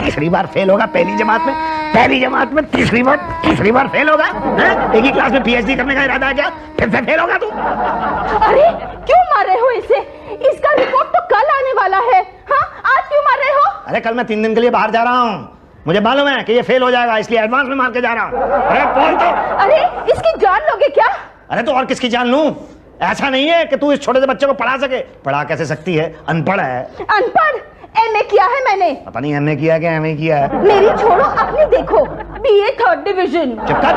तीसरी बार फेल होगा पहली जमात में तीसरी बार फेल होगा। एक ही क्लास में पीएचडी करने का इरादा है क्या? फिर से फेल होगा तू। अरे क्यों मार रहे हो इसे? इसका रिपोर्ट तो कल आने वाला है। हाँ, आज क्यों मार रहे हो? अरे कल मैं 3 दिन के लिए बाहर जा रहा हूँ, मुझे मालूम है कि ये फेल हो जाएगा, इसलिए एडवांस में मार के जा रहा हूँ। अरे बोल तो। अरे इसकी जान लोगे क्या? अरे तो और किसकी जान लूं? ऐसा नहीं है कि तू इस छोटे से बच्चे को पढ़ा सके। पढ़ा कैसे सकती है, अनपढ़ है। अनपढ़? एमए किया है मैंने। पता नहीं एमए किया क्या एमए किया है। मेरी छोड़ो, अपनी देखो। BA 3rd division. चुप कर,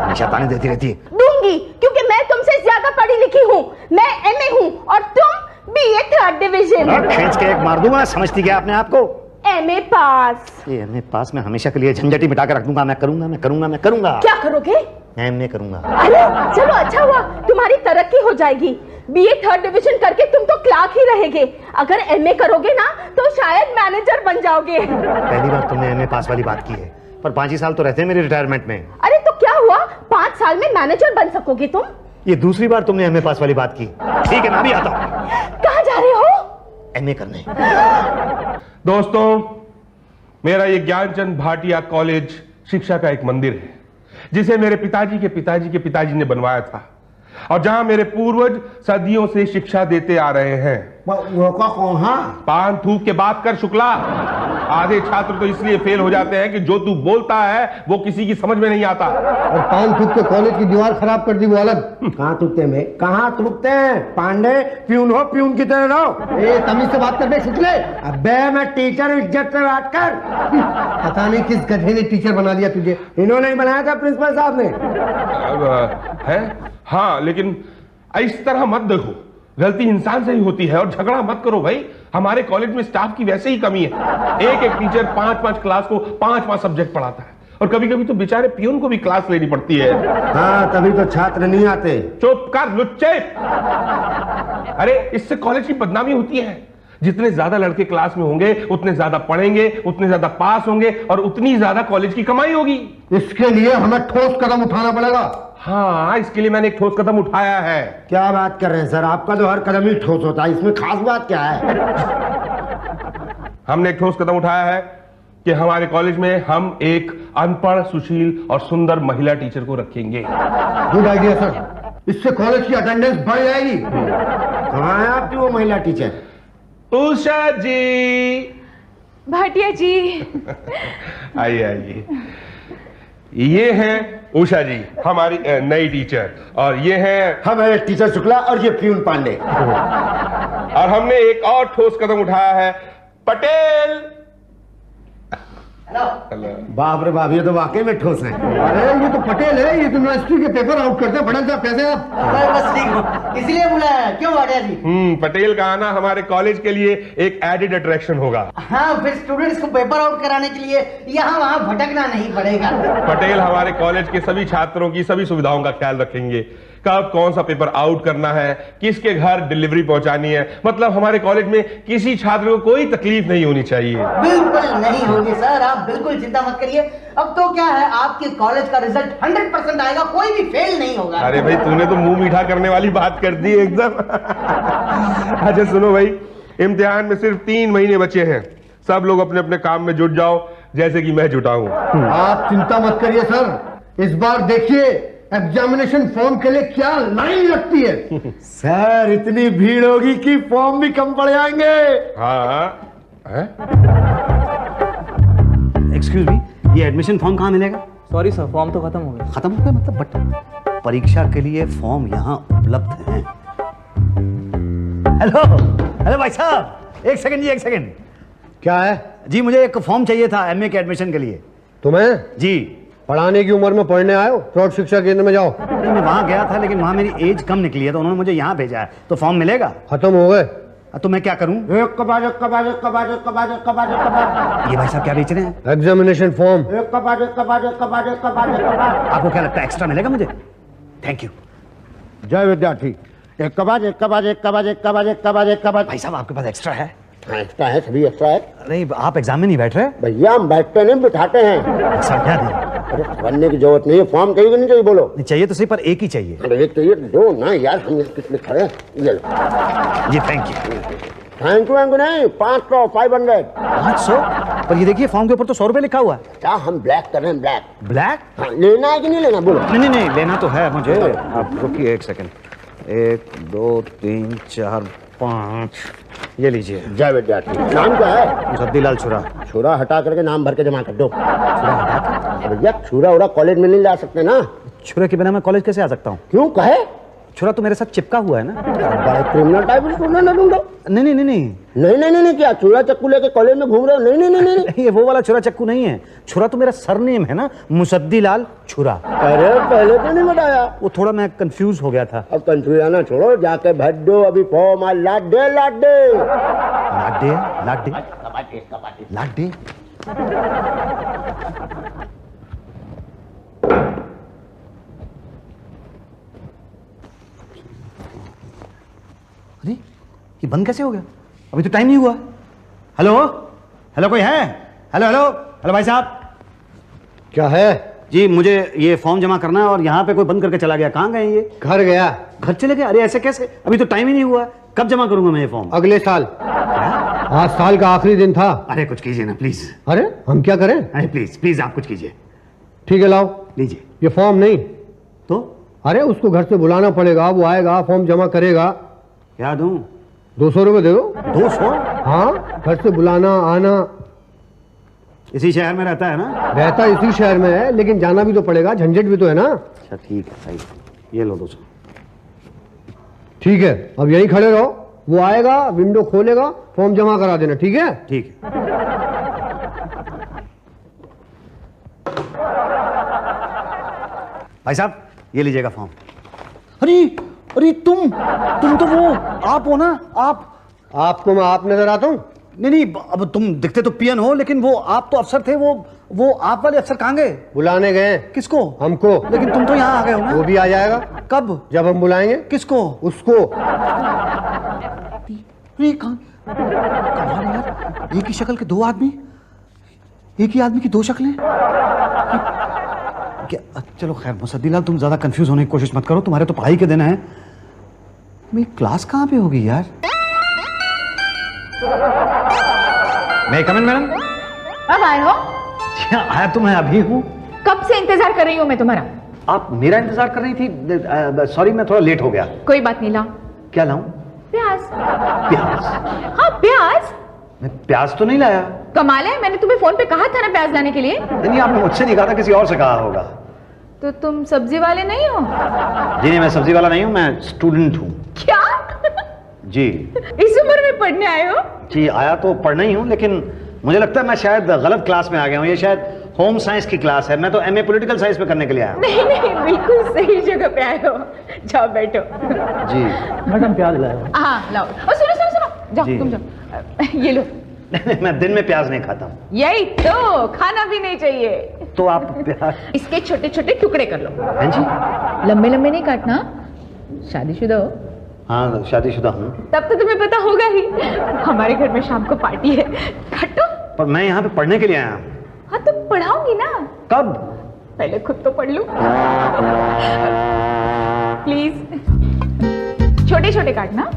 हमेशा ताने देती रहती है। दूंगी, क्योंकि मैं तुमसे ज्यादा पढ़ी लिखी हूँ। मैं एमए हूँ और तुम बीए 3rd डिवीजन। खींच के एक मार दूंगा, समझती क्या अपने आप को? एमए पास। ये एमए पास में हमेशा के लिए झंझटी मिटा कर रख दूंगा। मैं करूंगा। क्या करोगे? एमए करूंगा। अरे चलो, अच्छा हुआ, तुम्हारी तरक्की हो जाएगी। बीए 3rd डिवीजन करके तुम तो क्लार्क ही रहेगे। अगर एमए करोगे ना तो शायद मैनेजर बन जाओगे। पहली बार तुमने एमए पास वाली बात की है, पर 5 ही साल तो रहते हैं मेरे रिटायरमेंट में। अरे तो क्या हुआ, 5 साल में मैनेजर बन सकोगे तुम। ये दूसरी बार तुमने एमए पास वाली बात की। ठीक है, मैं भी आता हूँ। कहाँ जा रहे हो? एमए करने। दोस्तों, मेरा ये ज्ञानचंद भाटिया कॉलेज शिक्षा का एक मंदिर है, जिसे मेरे पिताजी के पिताजी के पिताजी ने बनवाया था, और जहां मेरे पूर्वज सदियों से शिक्षा देते आ रहे हैं। वो कौन? पान थूक के बात कर शुक्ला। आधे छात्र तो इसलिए फेल हो जाते हैं कि जो तू बोलता है वो किसी की समझ में नहीं आता। और पान थूक के कॉलेज की दीवार खराब कर दी वो अलग। कहाँ थूकते हैं? कहाँ थूकते हैं? पांडे, प्यून हो, प्यून की तरह रहो। ए, तमीज से बात करने सीख ले। अबे मैं टीचर, इज्जत से बात कर। पता नहीं किस गधे ने टीचर बना दिया तुझे। इन्होंने ही बनाया था, प्रिंसिपल साहब ने। है? हाँ, लेकिन इस तरह मत देखो, गलती इंसान से ही होती है। और झगड़ा मत करो भाई, हमारे कॉलेज में स्टाफ की वैसे ही कमी है। एक टीचर 5-5 क्लास को 5-5 सब्जेक्ट पढ़ाता है, और कभी कभी तो बेचारे प्यून को भी क्लास लेनी पड़ती है। हाँ, तभी तो छात्र नहीं आते। चुप कर लुच्चे। अरे इससे कॉलेज की बदनामी होती है। जितने ज्यादा लड़के क्लास में होंगे उतने ज्यादा पढ़ेंगे, उतने ज्यादा पास होंगे, और उतनी ज्यादा कॉलेज की कमाई होगी। इसके लिए हमें ठोस कदम उठाना पड़ेगा। हाँ, इसके लिए मैंने एक ठोस कदम उठाया है। क्या बात कर रहे हैं सर? आपका तो हर कदम ही ठोस होता है, इसमें खास बात क्या है? हमने एक ठोस कदम उठाया है कि हमारे कॉलेज में हम एक अनपढ़, सुशील और सुंदर महिला टीचर को रखेंगे। गुड आइडिया सर, इससे कॉलेज की अटेंडेंस बढ़ जाएगी। कहाँ है आपकी वो महिला टीचर? उषा जी। भाटिया जी। आइए आइए। ये हैं उषा जी, हमारी नई टीचर, और ये हैं हमारे टीचर शुक्ला, और ये प्यून पांडे। और हमने एक और ठोस कदम उठाया है, पटेल। बाप रे बाप, ये तो वाकई में ठोस है। अरे ये तो पटेल है, ये तो यूनिवर्सिटी के पेपर आउट करते हैं। पटेल साहब कैसे आप? बस ठीक हूँ, इसलिए बुलाया। क्यों भाटिया जी? पटेल का आना हमारे कॉलेज के लिए एक एडेड अट्रैक्शन होगा। हाँ, फिर स्टूडेंट्स को पेपर आउट कराने के लिए यहाँ वहाँ भटकना नहीं पड़ेगा। पटेल हमारे कॉलेज के सभी छात्रों की सभी सुविधाओं का ख्याल रखेंगे। कब कौन सा पेपर आउट करना है, किसके घर डिलीवरी पहुंचानी है, मतलब हमारे कॉलेज में किसी छात्र को कोई तकलीफ नहीं होनी चाहिए। बिल्कुल नहीं होगी सर, आप बिल्कुल चिंता मत करिए। अब तो क्या है, आपके कॉलेज का रिजल्ट 100% आएगा, कोई भी फेल नहीं होगा। अरे भाई, तूने तो मुंह मीठा करने वाली बात कर दी एकदम। अच्छा सुनो भाई, इम्तिहान में सिर्फ 3 महीने बचे हैं। सब लोग अपने अपने काम में जुट जाओ, जैसे कि मैं जुटा हूँ। आप चिंता मत करिए सर, इस बार देखिए एग्जामिनेशन फॉर्म के लिए क्या लाइन लगती है। सर इतनी भीड़ होगी कि फॉर्म भी कम पड़ जाएंगे। हाँ। एक्सक्यूज मी, ये एडमिशन फॉर्म कहाँ मिलेगा? सॉरी सर, फॉर्म तो खत्म हो गया। खत्म हो गया मतलब? बट परीक्षा के लिए फॉर्म यहाँ उपलब्ध हैं। हेलो हेलो भाई साहब, एक सेकंड जी, एक सेकंड। क्या है जी, मुझे एक फॉर्म चाहिए था एमए के एडमिशन के लिए। तुम्हें? जी। पढ़ाने की उम्र में पढ़ने आए हो? प्रौढ़ शिक्षा केंद्र में जाओ। मैं वहाँ गया था, लेकिन वहाँ मेरी एज कम निकली है, तो उन्होंने मुझे यहाँ भेजा है। तो फॉर्म मिलेगा? खत्म हो गए। तो मैं क्या करूँ? एक कबाड़, एक कबाड़, एक कबाड़, एक कबाड़, एक कबाड़, एक कबाड़। ये भाई साहब क्या बेच रहे हैं? Examination form. एक कबाड़, एक कबाड़, एक कबाड़, एक कबाड़, एक कबाड़। आपको क्या लगता है एक्स्ट्रा मिलेगा मुझे? Thank you. जय विद्यार्थी। एक कबाड़, एक कबाड़, एक कबाड़, एक कबाड़, एक कबाड़, एक कबाड़। भाई साहब आपके पास एक्स्ट्रा है? हाँ एक्स्ट्रा है, सभी एक्स्ट्रा है। नहीं आप एग्जाम में नहीं बैठ रहे? भैया हम बैठते नहीं, बिठाते हैं। सर क्या दें? अरे बनने की जरूरत नहीं है, फॉर्म चाहिए कि नहीं चाहिए बोलो? नहीं चाहिए तो सही, पर एक ही चाहिए। अरे एक चाहिए दो ना यार, हम यहाँ किस लिए खड़े हैं? ये लो। जी थैंक यू। थैंक यू नहीं, 500 500। 500? पर ये देखिए फॉर्म के ऊपर तो 100 रुपए लिखा हुआ है। क्या हम ब्लैक कर रहे हैं? Black black? हाँ, लेना है कि नहीं लेना बोलो? नहीं नहीं नहीं लेना तो है मुझे। आप रुकिए एक सेकंड। 1 2 3 4 5 ये लीजिए। जय विद्यार्थी। नाम क्या है? मुसद्दीलाल छुरा। छुरा हटा करके नाम भर के जमा कर दो। भैया छुरा उड़ा कॉलेज में नहीं ला सकते ना। छुरे के बिना मैं कॉलेज कैसे आ सकता हूँ? क्यों कहे? छुरा तो मेरे साथ चिपका हुआ है ना। बड़े क्रिमिनल टाइप स्टूडेंट है तुम तो। नहीं नहीं नहीं नहीं नहीं नहीं नहीं क्या छुरा चक्कू लेके कॉलेज में घूम रहे हो? नहीं नहीं नहीं नहीं ये वो वाला छुरा चक्कू नहीं है। छुरा तो मेरा सरनेम है ना, मुसद्दीलाल छुरा। अरे पहले तो नहीं बताया। वो थोड़ा मैं कंफ्यूज हो गया था। अब कंफ्यूज आना छोड़ो, जाके भर दो अभी फॉर्म। लाडे लाडे लाडे लाडे लाडे। अरे ये बंद कैसे हो गया? अभी तो टाइम नहीं हुआ। हेलो हेलो कोई है? हेलो हेलो हेलो भाई साहब। क्या है? जी मुझे ये फॉर्म जमा करना है और यहाँ पे कोई बंद करके चला गया। कहाँ गए ये? घर गया। घर चले गए? अरे ऐसे कैसे? अभी तो टाइम ही नहीं हुआ। कब जमा करूंगा मैं ये फॉर्म? अगले साल। आज साल का आखिरी दिन था। अरे कुछ कीजिए ना प्लीज। अरे हम क्या करें? अरे प्लीज प्लीज आप कुछ कीजिए। ठीक है लाओ लीजिए। ये फॉर्म। नहीं तो अरे उसको घर से बुलाना पड़ेगा, वो आएगा फॉर्म जमा करेगा। क्या दूं? 200 रुपए दे दो। 200? हाँ, घर से बुलाना आना। इसी शहर में रहता है ना? रहता इसी शहर में है, लेकिन जाना भी तो पड़ेगा, झंझट भी तो है ना। अच्छा ठीक है सही। ये लो 200। ठीक है, अब यहीं खड़े रहो, वो आएगा, विंडो खोलेगा, फॉर्म जमा करा देना। ठीक है? ठीक है। भाई साहब ये लीजिएगा फॉर्म। अरे अरे तुम तो वो आप हो ना? आपको मैं आप नजर आता हूँ? नहीं नहीं अब तुम दिखते तो पियन हो, लेकिन वो आप तो अफसर थे। वो आप वाले अफसर कहाँ गए? बुलाने गए। किसको? हमको। लेकिन तुम तो यहाँ आ गए हो ना? वो भी आ जाएगा। कब? जब हम बुलाएंगे। किसको? उसको। अरे कमाल है यार, एक ही शक्ल के दो आदमी, एक ही आदमी की दो शक्लें। क्या? चलो खैर मुसद्दीलाल तुम ज्यादा कंफ्यूज होने की कोशिश मत करो, तुम्हारे तो पढ़ाई के दिन है। मेरी क्लास कहाँ पे होगी यार? मैं कम इन मैडम? अब आए हो? आया तो मैं अभी हूँ। कब से इंतजार कर रही हूँ मैं तुम्हारा। आप मेरा इंतजार कर रही थी? सॉरी मैं थोड़ा लेट हो गया। कोई बात नहीं, लाओ। क्या लाऊं? प्याज। प्याज? हाँ प्याज। मैं प्याज तो नहीं लाया। कमाल है, मैंने तुम्हें फोन पे कहा था ना प्याज लाने के लिए। नहीं आपने मुझसे नहीं कहा था, किसी और से कहा होगा। तो तुम सब्जी वाले नहीं हो? जी नहीं मैं सब्जी वाला नहीं हूँ, मैं स्टूडेंट हूँ। क्या? जी। इस उम्र में पढ़ने आए हो? जी आया तो पढ़ना ही हूँ, लेकिन मुझे लगता है मैं शायद गलत क्लास में आ गया हूँ। ये शायद होम साइंस की क्लास है। मैं तो एमए पॉलिटिकल साइंस में करने के लिए आया हूँ। नहीं नहीं, बिल्कुल सही जगह पे आए हो। जाओ बैठो। जी मैडम प्याज लाया। हाँ लाओ। और सुनो सुनो सुनो, जाओ जी। तुम जाओ। ये लो। मैं दिन में प्याज नहीं खाता हूँ। यही तो, खाना भी नहीं चाहिए। तो आप प्याज? इसके छोटे छोटे टुकड़े कर लो। हैं जी? लंबे लंबे नहीं काटना। शादीशुदा हो? हाँ शादीशुदा हूँ। तब तो तुम्हें पता होगा ही, हमारे घर में शाम को पार्टी है। काटो। पर मैं यहाँ पे पढ़ने के लिए आया हूँ। हाँ तो पढ़ाऊंगी ना। कब? पहले खुद तो पढ़ लूं। प्लीज छोटे छोटे काटना।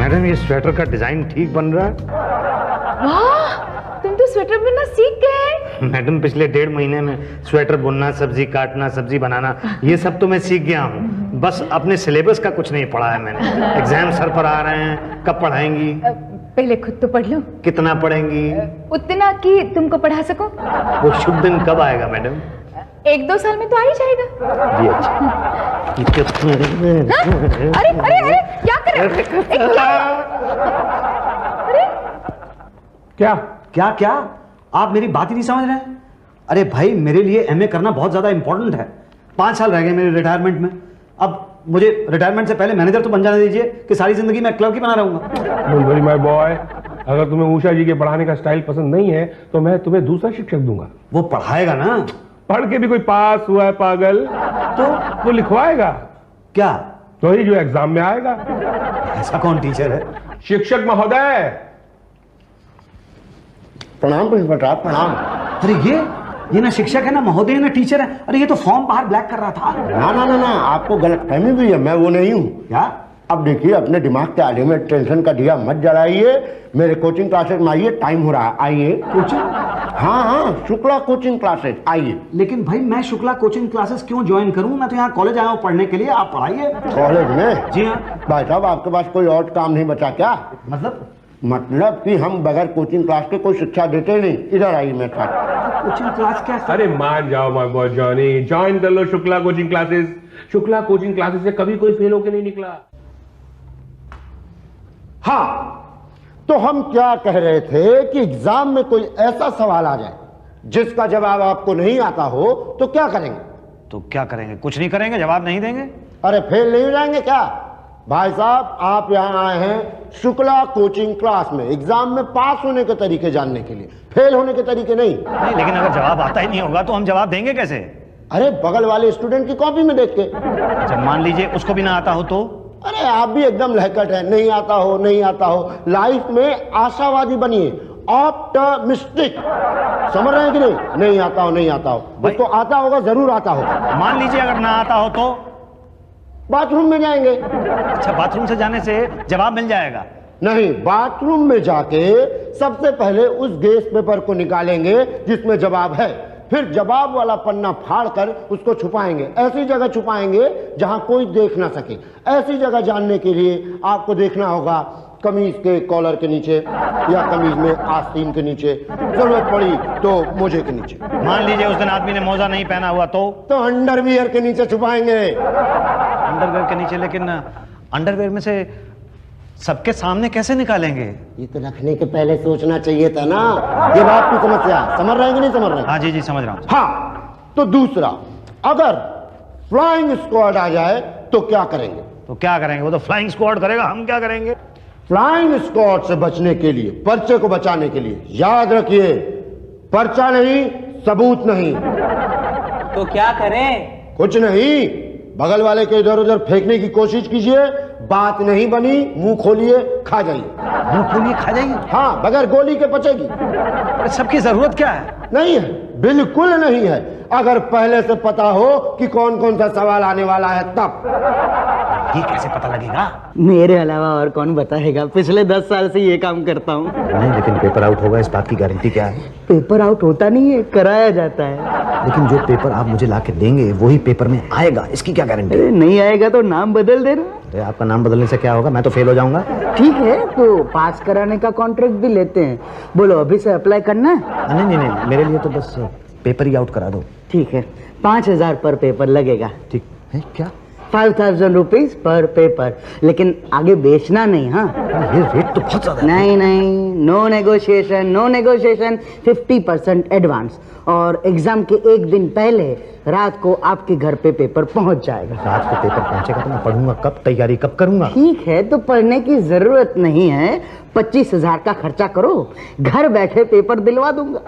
मैडम ये स्वेटर का डिजाइन ठीक बन रहा है। वाह, तुम तो स्वेटर बुनना सीख गए। मैडम पिछले 1.5 महीने में स्वेटर बुनना, सब्जी काटना, सब्जी बनाना, ये सब तो मैं सीख गया हूँ। बस अपने सिलेबस का कुछ नहीं पढ़ा है मैंने। एग्जाम सर पर आ रहे हैं, कब पढ़ाएंगी? पहले खुद तो पढ़ लो। कितना पढ़ेंगी? उतना कि तुमको पढ़ा सको। वो शुभ दिन कब आएगा मैडम? 1-2 साल में तो आ ही जाएगा। जी अच्छा। अरे अरे अरे क्या कर क्या क्या क्या आप मेरी बात ही नहीं समझ रहे हैं? अरे भाई मेरे लिए एमए करना बहुत ज्यादा इंपॉर्टेंट है। 5 साल रह गए मेरे रिटायरमेंट में। अब मुझे रिटायरमेंट से पहले मैनेजर तो बन जाने दीजिए कि सारी जिंदगी मैं क्लर्क ही बना रहूंगा। डोंट वरी माय बॉय, अगर तुम्हें उषा जी के पढ़ाने का स्टाइल पसंद नहीं है तो मैं तुम्हें दूसरा शिक्षक दूंगा। वो पढ़ाएगा ना? पढ़ के भी कोई पास हुआ है पागल? तो वो लिखवाएगा। क्या? तो ही जो एग्जाम में आएगा। ऐसा कौन टीचर है? शिक्षक महोदय। प्रणाम प्रिंसिपल साहब, प्रणाम। अरे ये ना शिक्षक है ना महोदय ना टीचर है। अरे ये तो फॉर्म बाहर ब्लैक कर रहा था। ना ना ना ना, आपको गलतफहमी भी है, मैं वो नहीं हूँ। क्या? अब देखिए, अपने दिमाग के आधे में टेंशन का दिया मत जलाइए। मेरे कोचिंग क्लासेस में आइए, टाइम हो रहा है, आइए। कोचिंग? हाँ हाँ, शुक्ला कोचिंग क्लासेस, आइए। लेकिन भाई मैं शुक्ला कोचिंग क्लासेस क्यों ज्वाइन करूं? मैं तो यहाँ कॉलेज आया हूँ पढ़ने के लिए, आप पढ़ाइए। कॉलेज में? जी हाँ। भाई साहब, आपके पास कोई और काम नहीं बचा क्या? मतलब कि हम बगैर कोचिंग क्लास के कोई शिक्षा देते नहीं। इधर आइए मेरे साथ। कोचिंग क्लास क्या? अरे मान जाओ माय बॉय जॉनी, ज्वाइन कर लो Shukla coaching classes. Shukla coaching classes से कभी कोई फेल होके नहीं निकला। हाँ, तो हम क्या कह रहे थे कि एग्जाम में कोई ऐसा सवाल आ जाए जिसका जवाब आपको नहीं आता हो तो क्या करेंगे? तो क्या करेंगे? कुछ नहीं करेंगे, जवाब नहीं देंगे। अरे फेल नहीं हो जाएंगे क्या? भाई साहब, आप यहाँ आए हैं शुक्ला कोचिंग क्लास में एग्जाम में पास होने के तरीके जानने के लिए, फेल होने के तरीके नहीं। नहीं, लेकिन अगर जवाब आता ही नहीं होगा तो हम जवाब देंगे कैसे? अरे बगल वाले स्टूडेंट की कॉपी में देख के। जब मान लीजिए उसको भी ना आता हो तो? अरे आप भी एकदम लहकट है, नहीं आता हो नहीं आता हो। लाइफ में आशावादी बनिए, ऑप्टिमिस्टिक। समझ रहे हैं कि नहीं? नहीं आता हो नहीं आता हो, उसको आता होगा, जरूर आता होगा। मान लीजिए अगर ना आता हो तो? बाथरूम में जाएंगे। अच्छा, बाथरूम से जाने से जवाब मिल जाएगा? नहीं, बाथरूम में जाके सबसे पहले उस गेस पेपर को निकालेंगे जिसमें जवाब है, फिर जवाब वाला पन्ना फाड़कर उसको छुपाएंगे। ऐसी जगह छुपाएंगे जहां कोई देख ना सके। ऐसी जगह जानने के लिए आपको देखना होगा कमीज के कॉलर के नीचे, या कमीज में आस्तीन के नीचे, जरूरत पड़ी तो मोजे के नीचे। मान लीजिए उस दिन आदमी ने मोजा नहीं पहना हुआ तो? अंडरवियर के नीचे छुपाएंगे। अंडरवेयर के नीचे? लेकिन अंडरवेयर में से सबके सामने कैसे निकालेंगे? ये तो रखने के पहले सोचना चाहिए था ना। ये बात की समस्या समझ रहे हैं कि नहीं समझ रहे? हाँ जी जी समझ रहा हूँ। हाँ, तो दूसरा, अगर फ्लाइंग स्क्वाड आ जाए तो क्या करेंगे? तो क्या करेंगे? वो तो फ्लाइंग स्क्वाड करेगा, हम क्या करेंगे? फ्लाइंग स्क्वाड से बचने के लिए, पर्चे को बचाने के लिए, याद रखिए, पर्चा नहीं, सबूत नहीं। तो क्या करें? कुछ नहीं, बगल वाले के इधर उधर फेंकने की कोशिश कीजिए। बात नहीं बनी, मुंह खोलिए, खा जाइए। मुंह खोलिए, खा जाइए? हाँ, बगैर गोली के पचेगी। अरे सबकी जरूरत क्या है? नहीं है, बिल्कुल नहीं है। अगर पहले से पता हो कि कौन कौन सा सवाल आने वाला है तब। ये कैसे पता लगेगा? मेरे अलावा और कौन बताएगा? पिछले 10 साल से ये काम करता हूँ। नहीं, लेकिन पेपर आउट होगा, इस बात की गारंटी क्या है? पेपर आउट होता नहीं है, कराया जाता है। लेकिन जो पेपर आप मुझे लाके देंगे वही पेपर में आएगा, इसकी क्या गारंटी? अरे नहीं आएगा तो नाम बदल देना। अरे आपका नाम बदलने से क्या होगा? मैं तो फेल हो जाऊंगा। ठीक है, तो पास कराने का कॉन्ट्रैक्ट भी लेते हैं। बोलो, अभी से अप्लाई करना है? नहीं नहीं नहीं, मेरे लिए तो बस पेपर ही आउट करा दो। ठीक है, 5000 पर पेपर लगेगा। ठीक है? क्या? 5000 रुपीज पर पेपर, लेकिन आगे बेचना नहीं। हाँ, ये रेट तो बहुत ज्यादा है। नहीं नहीं, no negotiation, no negotiation. 50% advance, और एग्जाम के एक दिन पहले रात को आपके घर पे पेपर पहुंच जाएगा। रात को पेपर पहुंचेगा तो मैं पढ़ूंगा कब? तैयारी कब करूंगा? ठीक है, तो पढ़ने की जरूरत नहीं है। 25,000 का खर्चा करो, घर बैठे पेपर दिलवा दूंगा।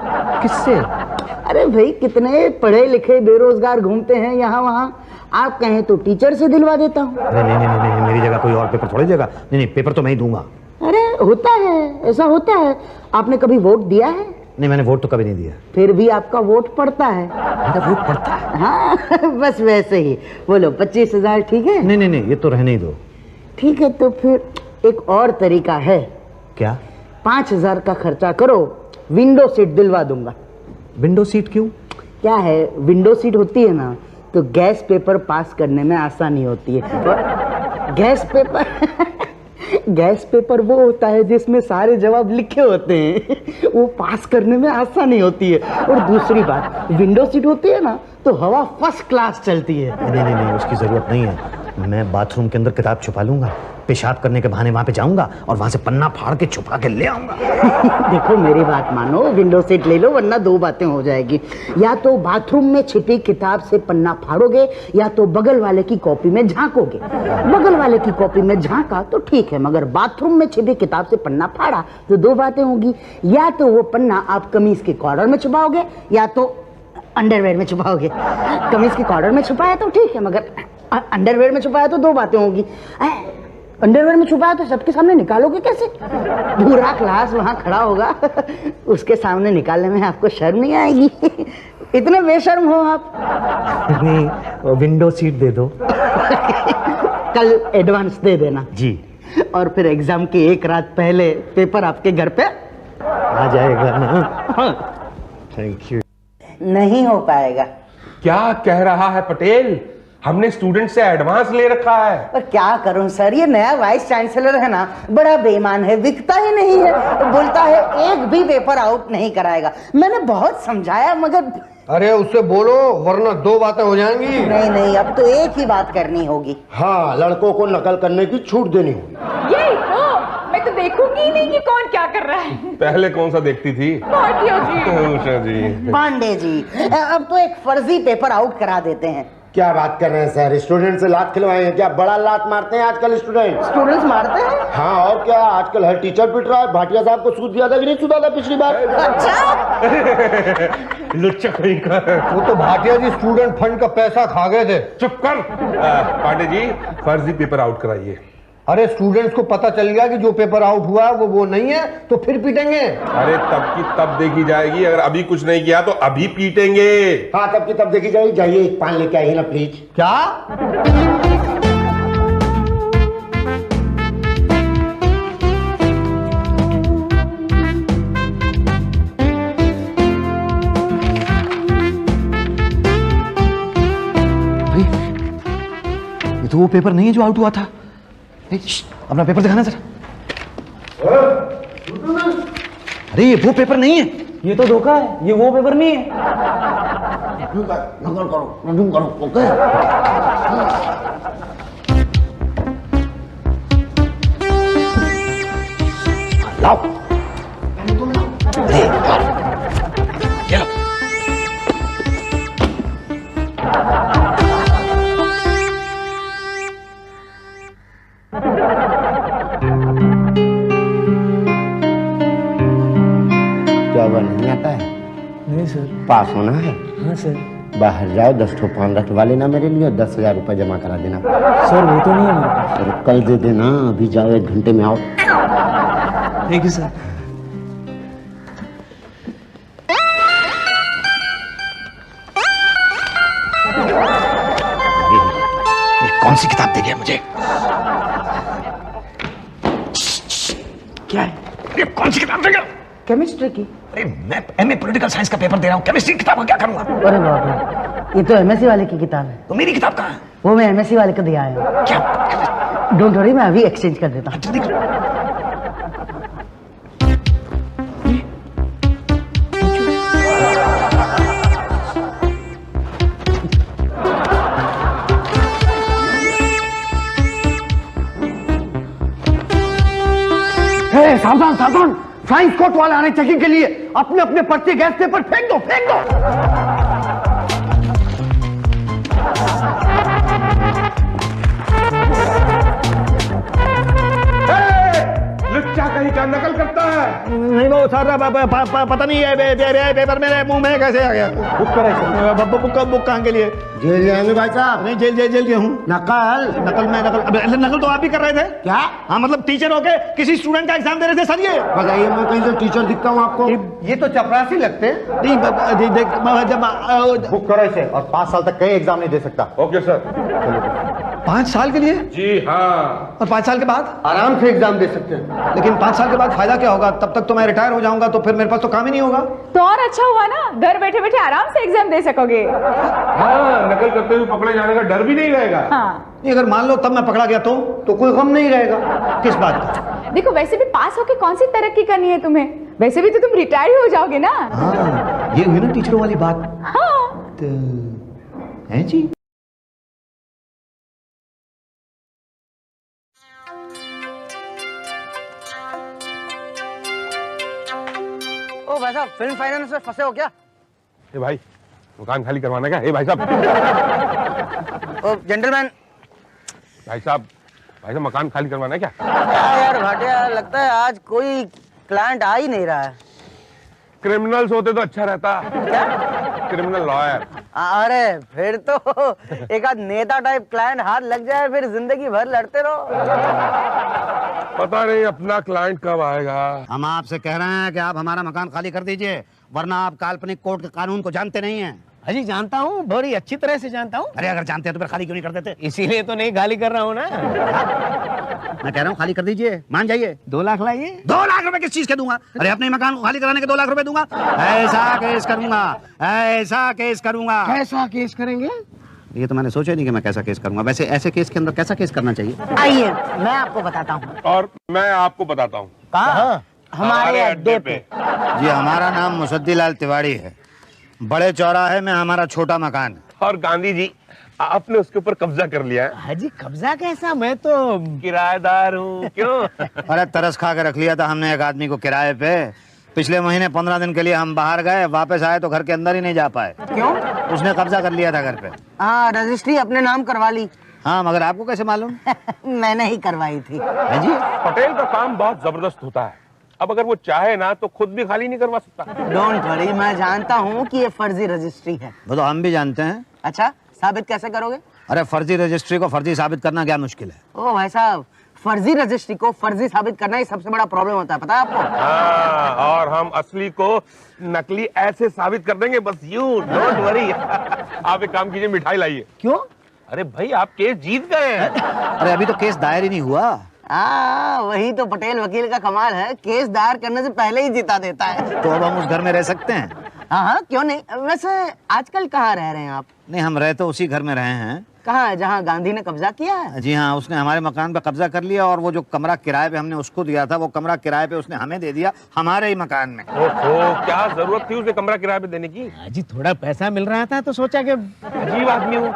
किससे? अरे भाई, कितने पढ़े लिखे बेरोजगार घूमते हैं यहाँ वहाँ। आप कहें तो टीचर से दिलवा देता हूँ। अरे नहीं नहीं नहीं नहीं, मेरी जगह कोई और पेपर थोड़ी देगा। नहीं नहीं, पेपर तो मैं ही दूंगा। अरे होता है, ऐसा होता है। आपने कभी वोट दिया है? नहीं, मैंने वोट तो कभी नहीं दिया। फिर भी आपका वोट पड़ता है। मेरा वोट पड़ता है? हाँ बस वैसे ही। बोलो, 25,000 ठीक है? नहीं नहीं नहीं, ये तो रहने ही दो। ठीक है, तो फिर एक और तरीका है। क्या? 5000 का खर्चा करो, विंडो सीट दिलवा दूंगा। विंडो सीट क्यों? क्या है, विंडो सीट होती है ना, तो गैस पेपर पास करने में आसानी होती है। और गैस पेपर गैस पेपर वो होता है जिसमें सारे जवाब लिखे होते हैं, वो पास करने में आसानी होती है। और दूसरी बात, विंडो सीट होती है ना, तो हवा फर्स्ट क्लास चलती है। नहीं नहीं नहीं, उसकी जरूरत नहीं है। मैं बाथरूम के अंदर किताब छुपा लूंगा, पेशाब करने के बहाने वहां पे जाऊंगा और वहां से पन्ना फाड़ के छुपा के ले आऊंगा। देखो मेरी बात मानो, विंडो सीट ले लो वरना दो बातें हो जाएगी। या तो बाथरूम में छिपी किताब से पन्ना फाड़ोगे या तो बगल वाले की कॉपी में झांकोगे। बगल वाले की कॉपी में झांका तो ठीक है, मगर बाथरूम में छिपी किताब से पन्ना फाड़ा तो दो बातें होगी। या तो वो पन्ना आप कमीज के कॉर्नर में छुपाओगे या तो अंडरवेयर में छुपाओगे। कमीज के कॉर्नर में छुपाया तो ठीक है, मगर अंडरवेयर में छुपाया तो दो बातें होगी। अंडरवेयर में छुपाया तो सबके सामने निकालोगे कैसे? पूरा क्लास वहां खड़ा होगा, उसके सामने निकालने में आपको शर्म नहीं आएगी? इतने बेशर्म हो आप। नहीं, विंडो सीट दे दो। कल एडवांस दे देना जी। और फिर एग्जाम की एक रात पहले पेपर आपके घर पे आ जाएगा ना? Thank you. नहीं हो पाएगा। क्या कह रहा है पटेल? हमने स्टूडेंट से एडवांस ले रखा है। पर क्या करूं सर, ये नया वाइस चांसलर है ना, बड़ा बेईमान है, बिकता ही नहीं है। बोलता है एक भी पेपर आउट नहीं कराएगा। मैंने बहुत समझाया मगर अरे उससे बोलो वरना दो बातें हो जाएंगी। नहीं, अब तो एक ही बात करनी होगी। हाँ, लड़कों को नकल करने की छूट देनी होगी। ये तो मैं तो देखूंगी ही नहीं कि कौन क्या कर रहा है। पहले कौन सा देखती थी? भाटिया जी। उषा जी। पांडे जी, अब तो एक फर्जी पेपर आउट करा देते हैं। क्या बात कर रहे हैं सर? स्टूडेंट से लात खिलवाए हैं क्या? बड़ा लात मारते हैं आजकल स्टूडेंट्स मारते हैं? हाँ, और क्या, आजकल हर टीचर पिट रहा है। भाटिया साहब को सूद दिया था कि नहीं सूदा था पिछली बार? अच्छा। लुच्चा कहीं का। वो तो भाटिया जी स्टूडेंट फंड का पैसा खा गए थे। चुप कर। पांडे जी, फर्जी पेपर आउट कराइए। अरे स्टूडेंट्स को पता चल गया कि जो पेपर आउट हुआ है वो नहीं है तो फिर पीटेंगे। अरे तब की तब देखी जाएगी, अगर अभी कुछ नहीं किया तो अभी पीटेंगे। हाँ, तब की तब देखी जाएगी। जाइए एक पान लेके आइए ना प्लीज। क्या? ये तो वो पेपर नहीं है जो आउट हुआ था। अपना पेपर दिखाना जरा। अरे ये वो पेपर नहीं है, ये तो धोखा है, ये वो पेपर नहीं है। नकल करो, ओके। लाओ। ये लो। क्या हुआ, नहीं आता है? नहीं सर। पास होना है? हाँ सर। बाहर जाओ, 10 ठो पान रखवा लेना मेरे लिए और 10,000 रुपये जमा करा देना। सर वो तो नहीं है मेरे पास। अरे कल दे देना, अभी जाओ 1 घंटे में आओ। Thank you sir. कौन सी किताब दे गया मुझे? क्या है? ये कौन सी किताब दे गया? केमिस्ट्री की। अरे मैं एमए पॉलिटिकल साइंस का पेपर दे रहा हूँ, केमिस्ट्री की किताब का क्या करूंगा? अरे बाप रे, ये तो एमएससी वाले की किताब है। तो मेरी किताब कहाँ है? वो मैं एमएससी वाले को दिया है। क्या? डोंट वरी, मैं अभी एक्सचेंज कर देता हूँ। जल्दी करो। सावधान सावधान, साइंस कोर्ट वाले आने चेकिंग के लिए। अपने अपने पर्चे गैस पेपर फेंक दो, फेंक दो। लुच्चा कहीं का नकल करता है। नहीं वो सर पता नहीं है पेपर मेरे मुंह में कैसे आ गया। बुक कराए बुक कहाँ के लिए? जेल जाएंगे भाई साहब। नहीं जेल गया हूँ। नकल तो आप ही कर रहे थे क्या? हाँ मतलब टीचर होके किसी स्टूडेंट का एग्जाम दे रहे थे सर। ये बताइए, मैं कहीं से टीचर दिखता हूँ आपको? ये तो चपरासी लगते हैं। नहीं जब बुक करो इसे, और 5 साल तक कहीं एग्जाम नहीं दे सकता। Okay sir. 5 साल के लिए? जी हाँ। और 5 साल के बाद? आराम से एग्जाम दे सकते हैं। लेकिन 5 साल के बाद फायदा क्या होगा? तब तक तो मैं रिटायर हो जाऊंगा, तो फिर मेरे पास तो काम ही नहीं होगा। तो और अच्छा हुआ ना, घर बैठे बैठे आराम से एग्जाम दे सकोगे। हाँ, नकल करते हुए पकड़े जाने का डर भी नहीं रहेगा। हाँ। नहीं अगर मान लो तब मैं पकड़ा गया तो कोई गम नहीं रहेगा। किस बात का? देखो वैसे भी पास होके कौन सी तरक्की करनी है तुम्हें, वैसे भी तो तुम रिटायर ही हो जाओगे ना। हाँ, ये हुई ना टीचरों वाली बात। हाँ। तो है जी। ओ भाई साहब, फिल्म फाइनेंस में फंसे हो क्या? ए भाई, मकान खाली करवाना क्या? ए भाई साहब। ओ जेंटलमैन। भाई साहब मकान खाली करवाना है क्या? क्या यार भाटिया, लगता है आज कोई क्लाइंट आ ही नहीं रहा है। क्रिमिनल्स होते तो अच्छा रहता। क्या? Criminal lawyer. अरे फिर तो एक आध नेता टाइप क्लाइंट हाथ लग जाए, फिर जिंदगी भर लड़ते रहो। पता नहीं अपना क्लाइंट कब आएगा। हम आपसे कह रहे हैं कि आप हमारा मकान खाली कर दीजिए, वरना आप काल्पनिक कोर्ट के कानून को जानते नहीं हैं। अजी जानता हूँ, बड़ी अच्छी तरह से जानता हूँ। अरे अगर जानते हैं तो फिर खाली क्यों नहीं कर देते? इसीलिए तो नहीं खाली कर रहा हूँ ना। मैं कह रहा हूँ खाली कर दीजिए, मान जाइए। 2 लाख लाइए। 2 लाख रुपए किस चीज के दूंगा? अरे अपने मकान को खाली कराने के 2 लाख रुपए दूंगा? ऐसा केस करूंगा, ऐसा केस करूंगा। कैसा केस करेंगे? ये तो मैंने सोचा नहीं कि मैं कैसा केस करूंगा। वैसे ऐसे केस के अंदर कैसा केस करना चाहिए? आइए मैं आपको बताता हूँ। और मैं आपको बताता हूँ। कहाँ? हमारे अड्डे पे। जी हमारा नाम मुसद्दीलाल तिवारी है। बड़े चौराहे में हमारा छोटा मकान है। और गांधी जी आपने उसके ऊपर कब्जा कर लिया है। हाजी कब्जा कैसा? मैं तो किराएदार हूँ। क्यों? अरे तरस खा के रख लिया था हमने एक आदमी को किराए पे। पिछले महीने 15 दिन के लिए हम बाहर गए, वापस आए तो घर के अंदर ही नहीं जा पाए। क्यों? उसने कब्जा कर लिया था घर पे। हाँ, रजिस्ट्री अपने नाम करवा ली। हाँ, मगर आपको कैसे मालूम? मैंने ही करवाई थी। है जी? पटेल का काम बहुत जबरदस्त होता है। अब अगर वो चाहे ना तो खुद भी खाली नहीं करवा सकता। डोंट वरी, मैं जानता हूँ कि ये फर्जी रजिस्ट्री है। वो तो हम भी जानते हैं। अच्छा, साबित कैसे करोगे? अरे फर्जी रजिस्ट्री को फर्जी साबित करना क्या मुश्किल है? ओ भाई साहब, फर्जी रजिस्ट्री को फर्जी साबित करना ही सबसे बड़ा प्रॉब्लम होता है, पता है आपको? हाँ, और हम असली को नकली ऐसे साबित कर देंगे, बस यू डोंट वरी। आप एक काम कीजिए, मिठाई लाइए। क्यों? अरे भाई आप केस जीत गए हैं। अरे अभी तो केस दायर ही नहीं हुआ। वही तो पटेल वकील का कमाल है, केस दायर करने से पहले ही जिता देता है। तो अब हम उस घर में रह सकते हैं? हाँ, क्यों नहीं। वैसे आजकल कहाँ रह रहे हैं आप? नहीं, हम रह तो उसी घर में रहे हैं। कहाँ है जहाँ गांधी ने कब्जा किया है? जी हाँ, उसने हमारे मकान पे कब्जा कर लिया और वो जो कमरा किराए पे हमने उसको दिया था, वो कमरा किराए पे उसने हमें दे दिया, हमारे ही मकान में। ओहो, क्या जरूरत थी उसे कमरा किराए पे देने की? हाजी थोड़ा पैसा मिल रहा था तो सोचा कि अजीब आदमी हूँ।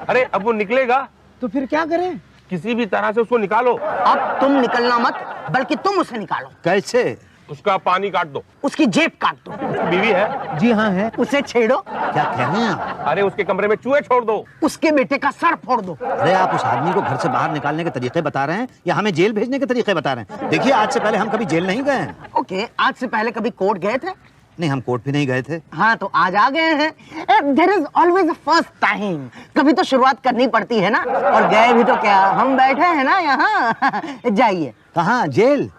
अरे अब वो निकलेगा तो फिर क्या करें? किसी भी तरह से उसको निकालो। अब तुम निकलना मत, बल्कि तुम उसे निकालो। कैसे? उसका पानी काट दो। उसकी जेब काट दो। उसकी बीवी है? जी हाँ है। उसे छेड़ो। क्या कह रहे हैं आप? अरे उसके कमरे में चूहे छोड़ दो। उसके बेटे का सर फोड़ दो। अरे आप उस आदमी को घर से बाहर निकालने के तरीके बता रहे हैं या हमें जेल भेजने के तरीके बता रहे हैं? देखिए, आज से पहले हम कभी जेल नहीं गए हैं। ओके, आज से पहले कभी कोर्ट गए थे? नहीं, हम कोर्ट भी नहीं गए थे। हाँ, तो आज आ गए हैं। There is always a first time. कभी तो शुरुआत करनी पड़ती है ना। और गए भी तो क्या, हम बैठे हैं ना यहाँ। जाइए। कहाँ? जेल?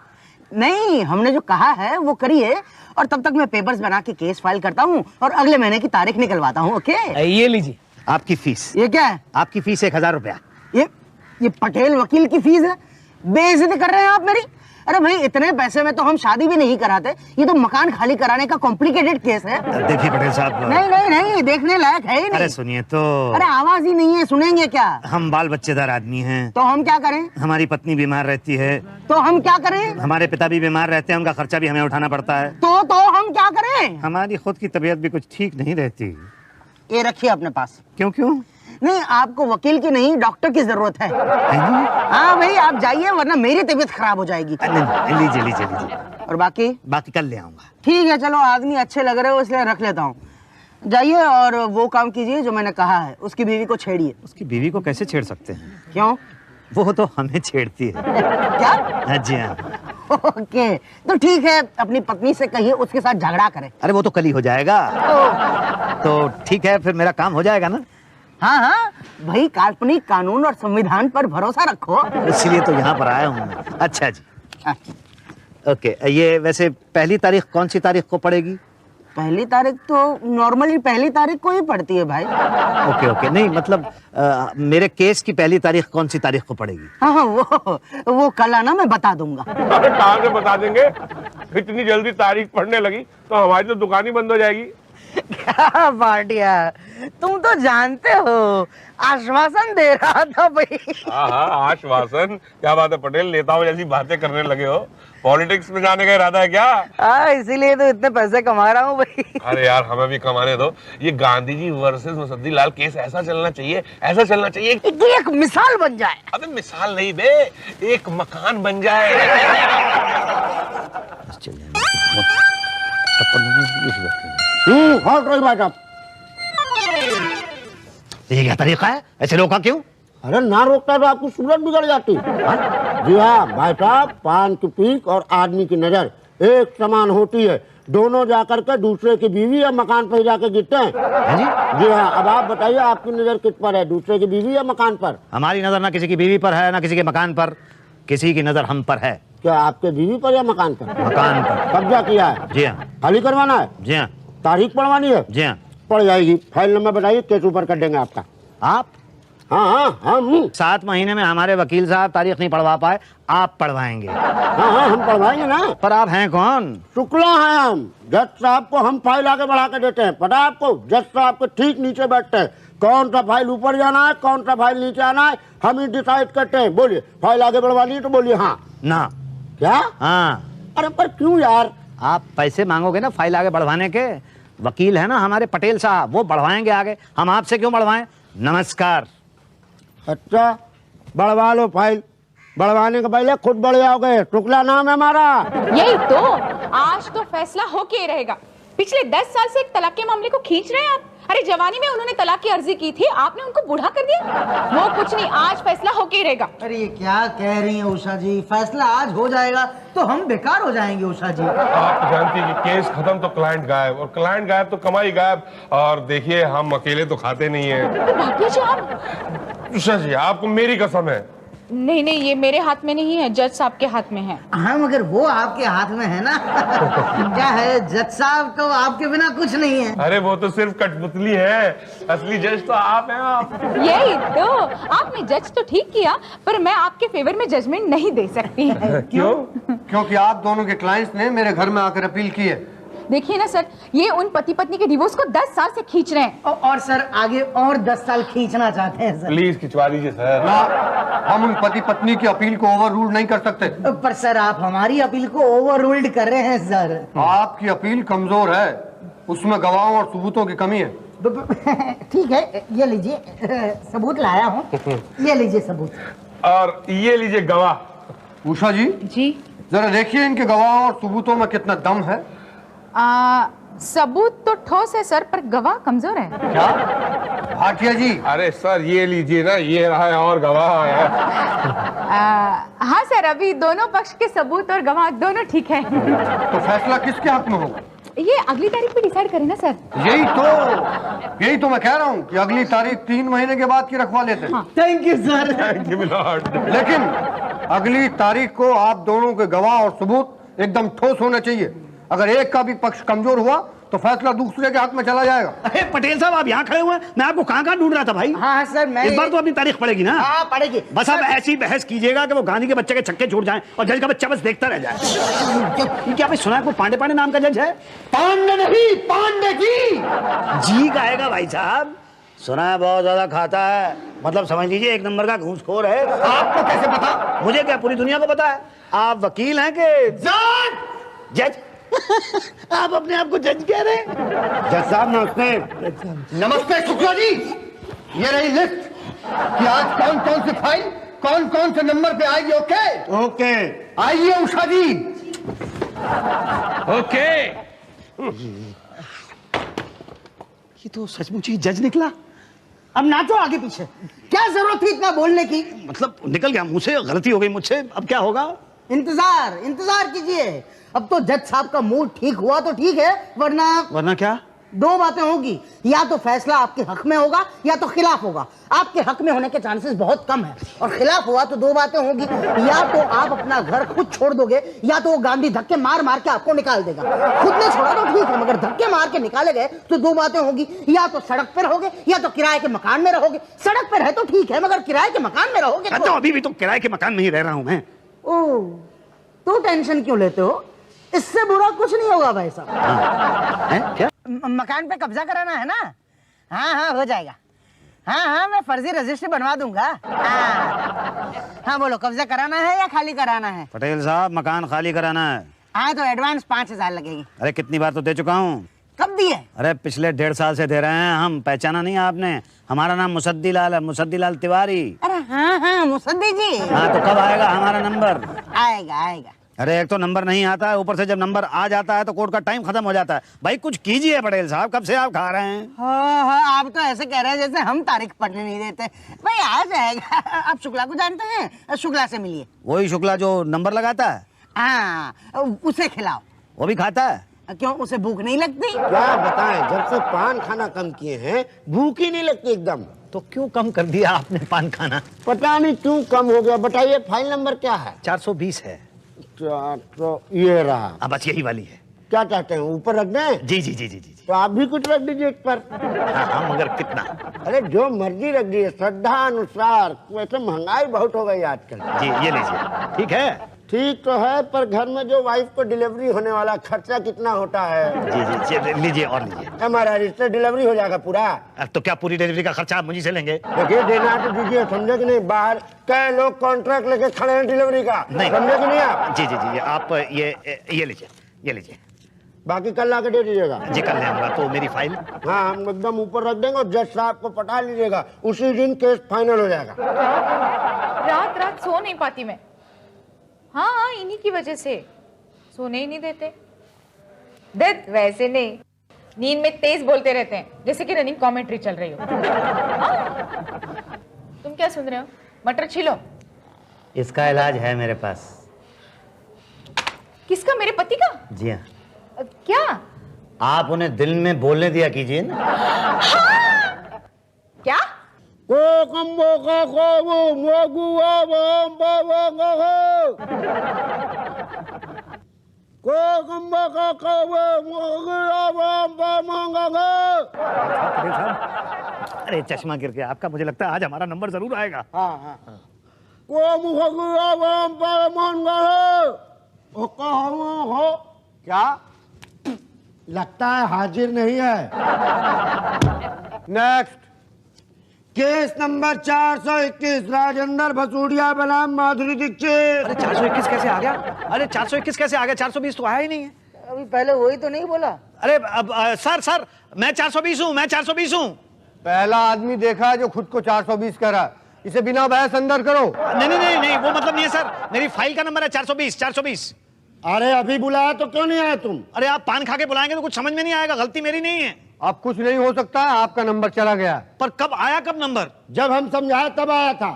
नहीं, हमने जो कहा है वो करिए, और तब तक मैं पेपर्स बना के केस फाइल करता हूँ और अगले महीने की तारीख निकलवाता हूँ। ओके, ये लीजिए आपकी फीस। ये क्या है? आपकी फीस 1000 रुपया। ये पटेल वकील की फीस है? बेइज्जती कर रहे हैं आप मेरी। अरे भाई, इतने पैसे में तो हम शादी भी नहीं कराते। ये तो मकान खाली कराने का कॉम्प्लिकेटेड केस है। देखिए पटेल साहब। नहीं नहीं नहीं, देखने लायक है ही नहीं। अरे सुनिए तो। अरे आवाज ही नहीं है, सुनेंगे क्या? हम बाल बच्चेदार आदमी हैं। तो हम क्या करें? हमारी पत्नी बीमार रहती है। तो हम क्या करें? हमारे पिता भी बीमार रहते हैं, उनका खर्चा भी हमें उठाना पड़ता है। तो हम क्या करें? हमारी खुद की तबीयत भी कुछ ठीक नहीं रहती। ये रखिए अपने पास। क्यों क्यों? नहीं, आपको वकील की नहीं, डॉक्टर की जरूरत है। हाँ भाई, आप जाइए, वरना मेरी तबीयत खराब हो जाएगी। लीजिए लीजिए लीजिए। और बाकी? बाकी कल ले आऊंगा। ठीक है, चलो, आदमी अच्छे लग रहे हो इसलिए रख लेता हूँ। जाइए और वो काम कीजिए जो मैंने कहा है। उसकी बीवी को छेड़िए। उसकी बीवी को कैसे छेड़ सकते हैं? क्यों? वो तो हमें छेड़ती है। क्या? जी हाँ। ओके, तो ठीक है, अपनी पत्नी से कहिए उसके साथ झगड़ा करे। अरे वो तो कल ही हो जाएगा। तो ठीक है, फिर मेरा काम हो जाएगा ना? हाँ हाँ भाई, काल्पनिक कानून और संविधान पर भरोसा रखो। इसलिए तो यहाँ पर आया हूँ। अच्छा जी। ओके, ये वैसे पहली तारीख कौन सी तारीख को पड़ेगी? पहली तारीख तो नॉर्मली पहली तारीख को ही पड़ती है भाई। ओके ओके, नहीं मतलब मेरे केस की पहली तारीख कौन सी तारीख को पड़ेगी? हाँ, वो कल आना, मैं बता दूंगा। अरे कहाँ से बता देंगे? इतनी जल्दी तारीख पढ़ने लगी तो हमारी तो दुकान ही बंद हो जाएगी। क्या पार्टिया, तुम तो जानते हो, आश्वासन दे रहा था भाई। हाँ, आश्वासन? क्या बात है पटेल, नेताओं जैसी बातें करने लगे हो। पॉलिटिक्स में जाने का इरादा है क्या? हाँ, इसीलिए तो इतने पैसे कमा रहा हूँ भाई। अरे यार, हमें भी कमाने दो। ये गांधी जी वर्सेस मुसद्दीलाल केस ऐसा चलना चाहिए, ऐसा चलना चाहिए कि एक मिसाल बन जाए। अबे मिसाल नहीं बे, एक मकान बन जाए। हट रही बात आप। ये क्या तरीका है, ऐसे रोका क्यों? अरे ना रोकता तो आपकी सूरत बिगड़ जाती। जी हाँ भाई साहब, पान की पीक और आदमी की नजर एक समान होती है। दोनों जाकर के दूसरे की बीवी या मकान पर जाकर गिरते हैं। जी हाँ, अब आप बताइए आपकी नजर किस पर है, दूसरे की बीवी या मकान पर? हमारी नजर ना किसी की बीवी पर है ना किसी के मकान पर, किसी की नजर हम पर है। क्या आपके बीवी पर या मकान पर? मकान पर। कब्जा किया है? जी हाँ। खाली करवाना है? जी हाँ। तारीख पढ़वानी है? जी हाँ। पड़ जाएगी। फाइल नंबर बताइए, केस ऊपर कर देंगे आपका। आप? हाँ, 7 महीने में हमारे वकील साहब तारीख नहीं पढ़वा पाए, आप पढ़वाएंगे। हाँ, हम पढ़वाएंगे ना। पर आप हैं कौन? शुक्ला है हम। जज साहब को हम फाइल आगे बढ़ा के देते हैं, पता है आपको? जज साहब के ठीक नीचे बैठते हैं। कौन सा फाइल ऊपर जाना है, कौन सा फाइल नीचे आना है, हम ही डिसाइड करते हैं। बोलिए, फाइल आगे बढ़वानी है तो बोलिए हाँ। ना। क्या? हाँ। अरे पर क्यों यार? आप पैसे मांगोगे ना फाइल आगे बढ़वाने के, वकील है ना हमारे पटेल साहब, वो बढ़वाएंगे आगे, हम आपसे क्यों बढ़वाएं? नमस्कार। अच्छा, बढ़वा लो फाइल। बढ़वाने के पहले खुद बढ़ जाओगे। शुक्ला नाम है हमारा। यही तो, आज तो फैसला होके ही रहेगा। पिछले 10 साल से एक तलाक के मामले को खींच रहे हैं आप। अरे जवानी में उन्होंने तलाक की अर्जी की थी, आपने उनको बूढ़ा कर दिया। वो कुछ नहीं, आज फैसला होके ही रहेगा। अरे ये क्या कह रही हैं उषा जी, फैसला आज हो जाएगा तो हम बेकार हो जाएंगे उषा जी। आप जानती हैं कि केस खत्म तो क्लाइंट गायब, और क्लाइंट गायब तो कमाई गायब। और देखिए हम अकेले तो खाते नहीं है। भाग्य जी आप। उषा जी आपको मेरी कसम है। नहीं नहीं, ये मेरे हाथ में नहीं है, जज साहब के हाथ में है। हाँ मगर वो आपके हाथ में है ना। क्या है, जज साहब तो आपके बिना कुछ नहीं है। अरे वो तो सिर्फ कठपुतली है, असली जज तो आप हैं। आप यही तो, आपने जज तो ठीक किया, पर मैं आपके फेवर में जजमेंट नहीं दे सकती। क्यों? क्योंकि आप दोनों के क्लाइंट्स ने मेरे घर में आकर अपील की है। देखिए ना सर, ये उन पति पत्नी के डिवोर्स को 10 साल से खींच रहे हैं। और सर आगे और 10 साल खींचना चाहते हैं सर। प्लीज खिंचवा दीजिए सर। ना, हम उन पति पत्नी की अपील को ओवर रूल नहीं कर सकते। पर सर आप हमारी अपील को ओवर रूल्ड कर रहे हैं सर। आपकी अपील कमजोर है, उसमें गवाहों और सबूतों की कमी है। ठीक है, ये लीजिए सबूत लाया हूँ। ये लीजिए सबूत। और ये लीजिए गवाह। उषा जी, जरा देखिए इनके गवाहों और सबूतों में कितना दम है। सबूत तो ठोस है सर, पर गवाह कमजोर है। क्या भाटिया जी? अरे सर ये लीजिए ना, ये रहा है और गवाह है। हाँ सर, अभी दोनों पक्ष के सबूत और गवाह दोनों ठीक है। तो फैसला किसके हक में होगा? ये अगली तारीख पे डिसाइड करें ना सर। यही तो मैं कह रहा हूँ कि अगली तारीख 3 महीने के बाद की रखवा लेते हैं। Thank you sir. Thank you my lord. लेकिन अगली तारीख को आप दोनों के गवाह और सबूत एकदम ठोस होना चाहिए। अगर एक का भी पक्ष कमजोर हुआ तो फैसला दूसरे के हक में चला जाएगा। अरे पटेल साहब, आप यहाँ खड़े हुए हैं, मैं आपको कहाँ ढूंढ रहा था भाई। हाँ सर, मैं इस बार तो अपनी तारीख पड़ेगी ना। हाँ पड़ेगी। बस आप ऐसी बहस कीजिएगा कि वो गांधी के बच्चे के छक्के छूट जाएं और जज का बच्चा बस देखता रह जाए। क्या भाई सुना है कोई पांडे नाम का जज है? पांडे नहीं, पांडे जी। जी गाएगा भाई साहब, सुना है बहुत ज्यादा खाता है, मतलब समझ लीजिए 1 नंबर का घूसखोर है। आपको कैसे पता? मुझे क्या, पूरी दुनिया को पता है। आप वकील हैं कि जज? आप अपने आप को जज कह रहे हैं? जज साहब नमस्ते। नमस्ते शुक्ला जी, ये रही लिस्ट कि आज कौन कौन सी फाइल कौन कौन से नंबर पे आएगी। ओके आइए उषा जी। ओके। ये तो सचमुच ही जज निकला। अब नाचो आगे पीछे, क्या जरूरत थी इतना बोलने की? मतलब निकल गया मुंह से, गलती हो गई मुझसे, अब क्या होगा? इंतजार कीजिए। अब तो जज साहब का मूड ठीक हुआ तो ठीक है, वरना क्या? 2 बातें होगी, या तो फैसला आपके हक में होगा या तो खिलाफ होगा। आपके हक में होने के चांसेस बहुत कम है, और खिलाफ हुआ तो 2 बातें होगी, या तो आप अपना घर खुद छोड़ दोगे या तो वो गांधी धक्के मार मार के आपको निकाल देगा। खुद ने छोड़ा तो ठीक है, मगर धक्के मार के निकाले गए तो 2 बातें होगी, या तो सड़क पर रहोगे या तो किराए के मकान में रहोगे। सड़क पर है तो ठीक है, मगर किराए के मकान में रहोगे तो अभी भी तो किराए के मकान में ही रह रहा हूं मैं। ओह, तो टेंशन क्यों लेते हो? इससे बुरा कुछ नहीं होगा भाई साहब। क्या? मकान पे कब्जा कराना है ना? हाँ हो जाएगा। हाँ मैं फर्जी रजिस्ट्री बनवा दूंगा। हाँ बोलो, कब्जा कराना है या खाली कराना है? पटेल साहब मकान खाली कराना है। हाँ तो एडवांस 5000 लगेगी। अरे कितनी बार तो दे चुका हूँ। कब दिए? अरे पिछले 1.5 साल से दे रहे हैं हम, पहचाना नहीं आपने? हमारा नाम मुसद्दी लाल है, मुसद्दी लाल तिवारी। अरे हाँ मुसद्दी जी। हाँ तो कब आएगा हमारा नंबर? आएगा। अरे एक तो नंबर नहीं आता है, ऊपर से जब नंबर आ जाता है तो कोर्ट का टाइम खत्म हो जाता है। भाई कुछ कीजिए पटेल साहब, कब से आप खा रहे हैं। हाँ हाँ, आप तो ऐसे कह रहे हैं जैसे हम तारीख पढ़ने नहीं देते। भाई आ जाएगा। आप शुक्ला को जानते हैं? शुक्ला से मिलिए। वही शुक्ला जो नंबर लगाता है? हाँ, उसे खिलाओ। वो भी खाता है? क्यों, उसे भूख नहीं लगती? क्या बताएं, जब से पान खाना कम किए हैं भूख ही नहीं लगती एकदम। तो क्यों कम कर दिया आपने पान खाना? पता नहीं क्यों कम हो गया। बताइए फाइल नंबर क्या है? 420 है। तो ये रहा। अब बस यही वाली है। क्या चाहते हैं, ऊपर रख दें? जी जी जी जी जी जी। तो आप भी कुछ रख दीजिए इस पर। हाँ, मगर कितना? अरे जो मर्जी रख दीजिए, श्रद्धा अनुसार। वैसे महंगाई बहुत हो गई आजकल। जी ये लीजिए। ठीक है? ठीक तो है, पर घर में जो वाइफ को डिलीवरी होने वाला खर्चा कितना होता है? जी जी लीजिए और लीजिए। हमारा रिश्ता डिलीवरी हो जाएगा पूरा। अब तो क्या पूरी डिलीवरी का खर्चा आप मुझे से लेंगे? देखिए देना तो दीजिए, समझे कि नहीं? बाहर कई लोग कॉन्ट्रैक्ट लेके खड़े हैं डिलीवरी का, नहीं समझे कि नहीं आप? जी जी जी आप ये लीजिए, ये लीजिए। बाकी कल लाके दे दीजिएगा। जी कल ले आऊंगा। तो मेरी फाइल? हाँ, हम एकदम ऊपर रख देंगे और जज साहब को पटा लीजिएगा, उसी दिन केस फाइनल हो जाएगा। रात रात सो नहीं पाती मैं। हाँ, इन्हीं की वजह से सोने ही नहीं देते। वैसे नहीं, नींद में तेज बोलते रहते हैं जैसे कि रनिंग कमेंट्री चल रही हो। हाँ? तुम क्या सुन रहे हो? मटर छीलो। इसका इलाज है मेरे पास। किसका? मेरे पति का? जी हाँ। क्या? आप उन्हें दिल में बोलने दिया कीजिए ना। हाँ! क्या? अरे चश्मा गिर गया आपका, मुझे लगता है आज हमारा नंबर जरूर आएगा। हाँ हाँ। क्या लगता है हाजिर नहीं है? नेक्स्ट केस नंबर 421, राजेंद्र भसूड़िया बनाम माधुरी दीक्षित। अरे 421 कैसे आ गया? अरे 421 कैसे आ गया? 420 तो आया ही नहीं है। अभी पहले वही तो नहीं बोला? अरे अब सर मैं 420 हूँ, मैं 420 हूँ। पहला आदमी देखा है जो खुद को 420 कह रहा है। इसे बिना बहस अंदर करो। नहीं नहीं नहीं नहीं, वो मतलब नहीं है सर, मेरी फाइल का नंबर है 420। अरे अभी बुलाया तो क्यों नहीं आया तुम? अरे आप पान खा के बुलाएंगे तो कुछ समझ में नहीं आएगा, गलती मेरी नहीं है। अब कुछ नहीं हो सकता, आपका नंबर चला गया। पर कब आया, कब नंबर? जब हम समझाए तब आया था।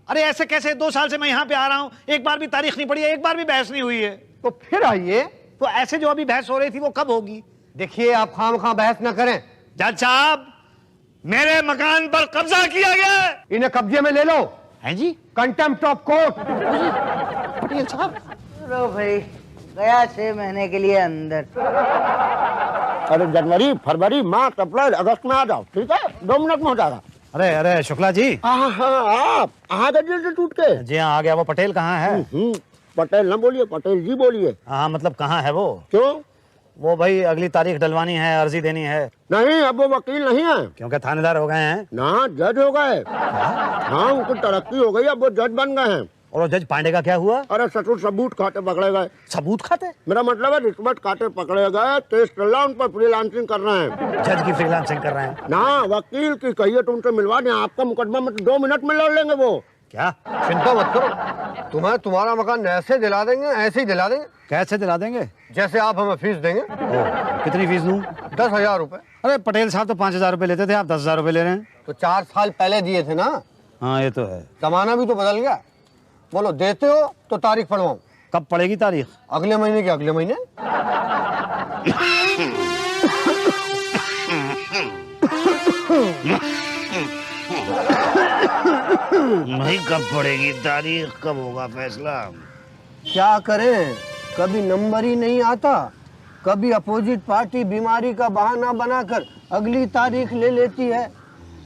अरे ऐसे कैसे? 2 साल से मैं यहाँ पे आ रहा हूँ, एक बार भी तारीख नहीं पड़ी है, एक बार भी बहस नहीं हुई है। तो फिर आइए। तो ऐसे जो अभी बहस हो रही थी वो कब होगी? देखिए आप खामखा बहस न करें। जज साहब, मेरे मकान पर कब्जा किया गया है। इन्हें कब्जे में ले लो। हैं जी? Contempt of court. Patel sahab. लो भाई, गया 6 महीने के लिए अंदर। अरे जनवरी, फरवरी, मार्च, अप्रैल, अगस्त में आ जाओ, ठीक है? 2 मिनट में हो जाएगा। अरे अरे शुक्ला जी। हाँ आप आ गए से टूट के। जी हाँ आ गया। वो पटेल कहाँ है? पटेल न बोलिए, पटेल जी बोलिए। हाँ मतलब कहाँ है वो? क्यों? वो भाई अगली तारीख डलवानी है, अर्जी देनी है। नहीं, अब वो वकील नहीं है। क्योंकि थानेदार हो गए हैं ना, जज हो गए। हाँ, उनको तरक्की हो गई, अब वो जज बन गए हैं। और वो जज पांडे का क्या हुआ? अरे ससुर सबूत खाते पकड़े गए। सबूत खाते? मेरा मतलब है रिश्वत खाते पकड़े गए। केस चल रहा, उन पर फ्रीलांसिंग कर रहे हैं। जज की फ्रीलांसिंग कर रहे हैं ना, वकील की कहिए तो उनसे मिलवा दें। आपका मुकदमा में 2 मिनट में लड़ लेंगे वो। क्या? चिंता मत करो, तुम्हें तुम्हारा मकान ऐसे दिला देंगे, ऐसे ही दिला देंगे। कैसे दिला देंगे? जैसे आप हमें फीस देंगे। कितनी फीस दूं? 10,000 रुपए। अरे पटेल साहब तो 5,000 रुपए लेते थे, आप 10,000 रुपए ले रहे हैं। तो 4 साल पहले दिए थे ना। हाँ ये तो है। जमाना भी तो बदल गया। बोलो देते हो तो तारीख पढ़वाऊं। कब पड़ेगी तारीख? अगले महीने के अगले महीने। नहीं, कब पड़ेगी तारीख, कब होगा फैसला? क्या करें, कभी नंबर ही नहीं आता, कभी अपोजिट पार्टी बीमारी का बहाना बनाकर अगली तारीख ले लेती है,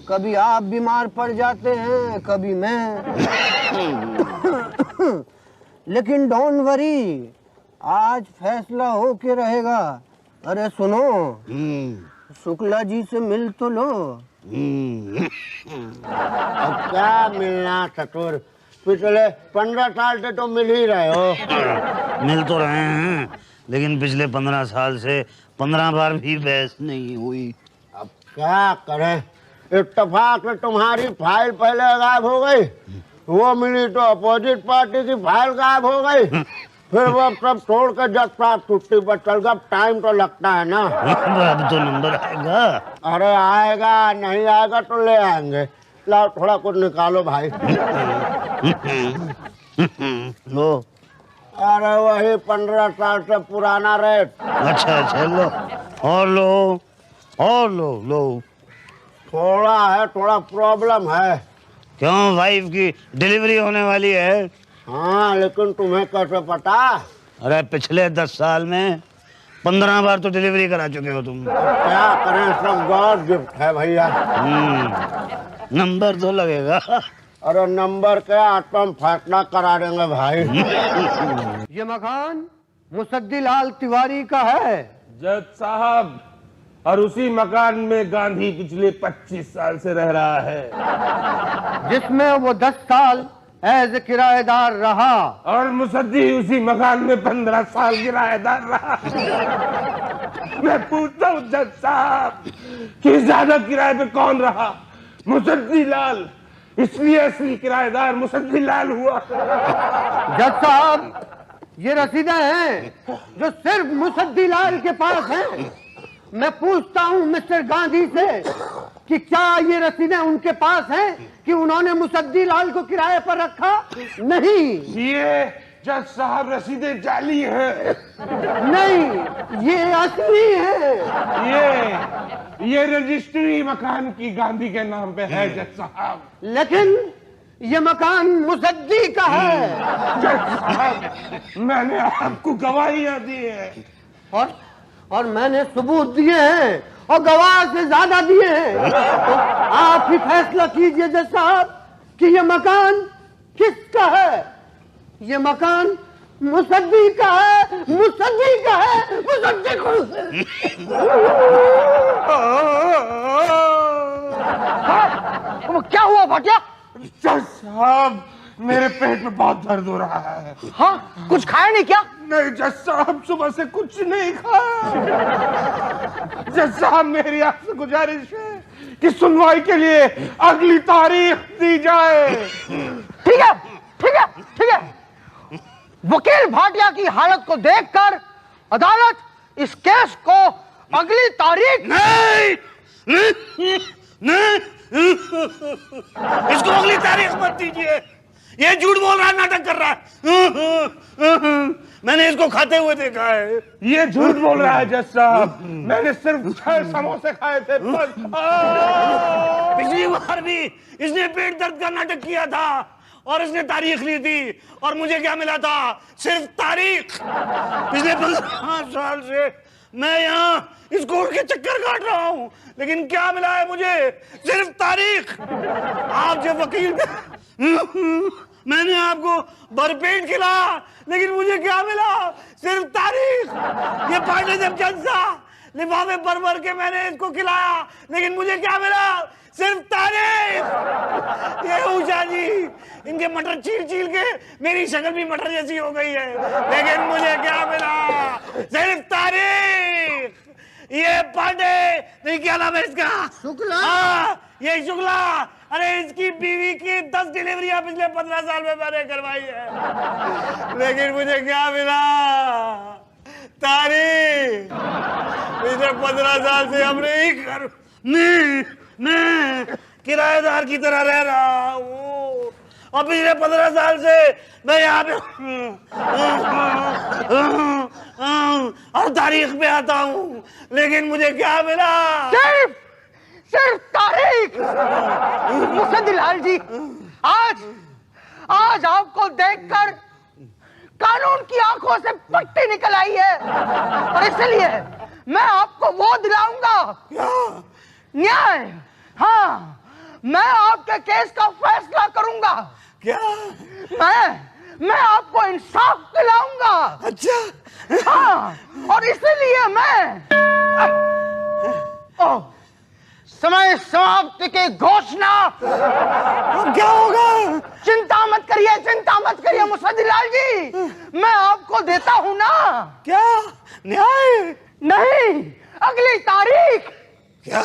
कभी आप बीमार पड़ जाते हैं, कभी मैं। लेकिन डोंट वरी, आज फैसला हो के रहेगा। अरे सुनो, शुक्ला जी से मिल तो लो। अब क्या मिलना ससुर, पिछले 15 साल से तो मिल ही रहे हो। मिल तो रहे हैं, लेकिन पिछले 15 साल से 15 बार भी बहस नहीं हुई। अब क्या करें, इत्तेफाक से तुम्हारी फाइल पहले गायब हो गई, वो मिली तो अपोजिट पार्टी की फाइल गायब हो गई, फिर वो सब छोड़ कर जब साहब छुट्टी पर चल गया, टाइम तो लगता है ना। अब तो नंबर आएगा। अरे आएगा, नहीं आएगा तो ले आएंगे। लाओ थोड़ा कुछ निकालो भाई। लो। अरे वही 15 साल से पुराना रेट। अच्छा अच्छा, लो और लो और लो। थोड़ा है, थोड़ा प्रॉब्लम है। क्यों, वाइफ की डिलीवरी होने वाली है? हाँ, लेकिन तुम्हें कैसे पता? अरे पिछले 10 साल में 15 बार तो डिलीवरी करा चुके हो तुम। क्या करें, सब गॉड गिफ्ट है भैया। नंबर तो लगेगा। अरे नंबर क्या, तुम फैसला करा देंगे भाई। ये मकान मुसद्दी लाल तिवारी का है। जज साहब, और उसी मकान में गांधी पिछले 25 साल से रह रहा है, जिसमें वो 10 साल एज किराएदार रहा। और मुसद्दी उसी मकान में 15 साल किराएदार रहा। मैं पूछता हूँ जज साहब कि ज्यादा किराए पे कौन रहा, मुसद्दी लाल? इसलिए असली किराएदार मुसद्दी लाल हुआ। जज साहब, ये रसीदें हैं जो सिर्फ मुसद्दी लाल के पास हैं। मैं पूछता हूँ मिस्टर गांधी से कि क्या ये रसीदें उनके पास हैं कि उन्होंने मुसद्दी लाल को किराए पर रखा? नहीं। ये जज साहब रसीदें जाली हैं। नहीं, ये असली है। ये रजिस्ट्री मकान की गांधी के नाम पे है जज साहब। लेकिन ये मकान मुसद्दी का है। जज साहब, मैंने आपको गवाहियां दी है और मैंने सबूत दिए हैं और गवाह से ज्यादा दिए हैं। तो आप ही फैसला कीजिए जज साहब कि ये मकान किसका है। ये मकान मुसद्दी का है, मुसद्दी का है, मुसद्दी को। क्या हुआ भाटिया? जज साहब, मेरे पेट में बहुत दर्द हो रहा है। हाँ, कुछ खाया नहीं क्या? नहीं जज साहब, सुबह से कुछ नहीं खाया। जज साहब, मेरी आपसे गुजारिश है कि सुनवाई के लिए अगली तारीख दी जाए। ठीक है, ठीक है, ठीक है। वकील भाटिया की हालत को देखकर अदालत इस केस को अगली तारीख नहीं, इसको अगली तारीख मत दीजिए। ये झूठ बोल रहा है, नाटक कर रहा है। मैंने इसको खाते हुए देखा है। ये झूठ बोल रहा है जज साहब, मैंने सिर्फ 6 समोसे खाए थे। पिछली बार भी इसने पेट दर्द का नाटक किया था और इसने तारीख ली थी, और मुझे क्या मिला था? सिर्फ तारीख। पिछले 15 साल से मैं यहाँ इस कोर्ट के चक्कर काट रहा हूँ, लेकिन क्या मिला है मुझे? सिर्फ तारीख। आप जो वकील मैंने आपको भरपेट खिलाया, लेकिन मुझे क्या मिला? सिर्फ तारीख। ये पांडे जमचंद सा लिफाफे भर भर के मैंने इसको खिलाया, लेकिन मुझे क्या मिला? सिर्फ तारीख। ये उषा जी, इनके मटर चीर चीर के मेरी शक्ल भी मटर जैसी हो गई है, लेकिन मुझे क्या मिला? सिर्फ तारीख। ये पांडे, नहीं क्या नाम है इसका? शुक्ला। हाँ, ये शुक्ला। अरे इसकी बीवी की 10 डिलीवरियां पिछले 15 साल में मैंने करवाई है, लेकिन मुझे क्या मिला? तारीख। पिछले 15 साल से हमने ही कर मैं किराएदार की तरह रह रहा हूँ, और पिछले 15 साल से मैं यहाँ पे और तारीख पे आता हूँ, लेकिन मुझे क्या मिला? सिर्फ तारीख। मुसद्दी लाल जी, आज आपको देखकर कानून की आंखों से पट्टी निकल आई है, और इसलिए मैं आपको वो दिलाऊंगा। न्याय। हाँ, मैं आपके केस का फैसला करूंगा। क्या? मैं आपको इंसाफ दिलाऊंगा। अच्छा। हाँ, और इसलिए मैं समय समाप्ति की घोषणा। क्या होगा? चिंता मत करिए मुसद्दी लाल जी, मैं आपको देता हूं ना। क्या? न्याय? नहीं, अगली तारीख। क्या?